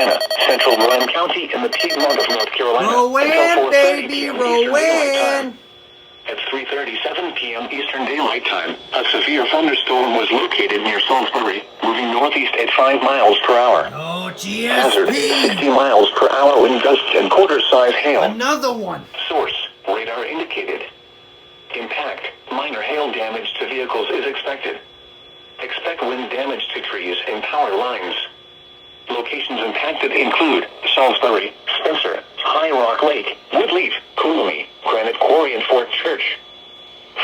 Carolina, central Rowan County in the Piedmont of North Carolina, Rowan, until 4:30 baby, p.m. Eastern Daylight Time. Rowan. At 3:37 p.m. Eastern Daylight Time, a severe thunderstorm was located near Salisbury, moving northeast at 5 miles per hour. Oh, Hazard, 60 GSP. miles per hour wind gusts and quarter-size hail. Another one. Source, radar indicated. Impact, minor hail damage to vehicles is expected. Expect wind damage to trees and power lines. Locations impacted include Salisbury, Spencer, High Rock Lake, Woodleaf, Coolamy, Granite Quarry, and Fort Church.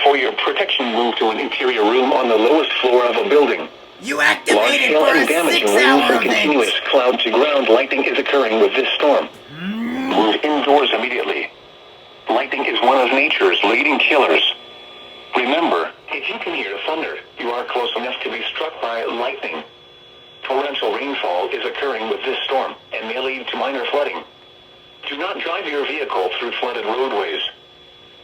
For your protection, move to an interior room on the lowest floor of a building. You Large activated hail for and a damaging winds 6-hour and continuous event. cloud-to-ground lightning is occurring with this storm. Move indoors immediately. Lightning is one of nature's leading killers. Remember, if you can hear thunder, you are close enough to be struck by lightning. Torrential rainfall is occurring with this storm and may lead to minor flooding. Do not drive your vehicle through flooded roadways.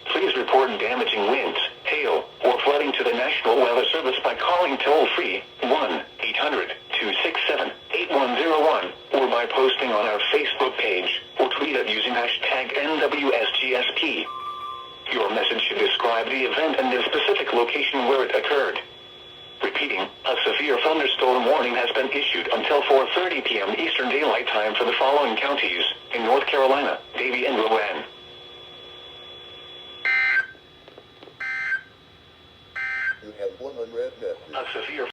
Please report damaging winds, hail, or flooding to the National Weather Service by calling toll-free 1-800-267-8101 or by posting on our Facebook page or tweet it using hashtag NWSGSP. Your message should describe the event and the specific location where it occurred. Repeating, a severe thunderstorm warning has been issued until 4:30 p.m. Eastern Daylight Time for the following counties in North Carolina, Davie and Rowan.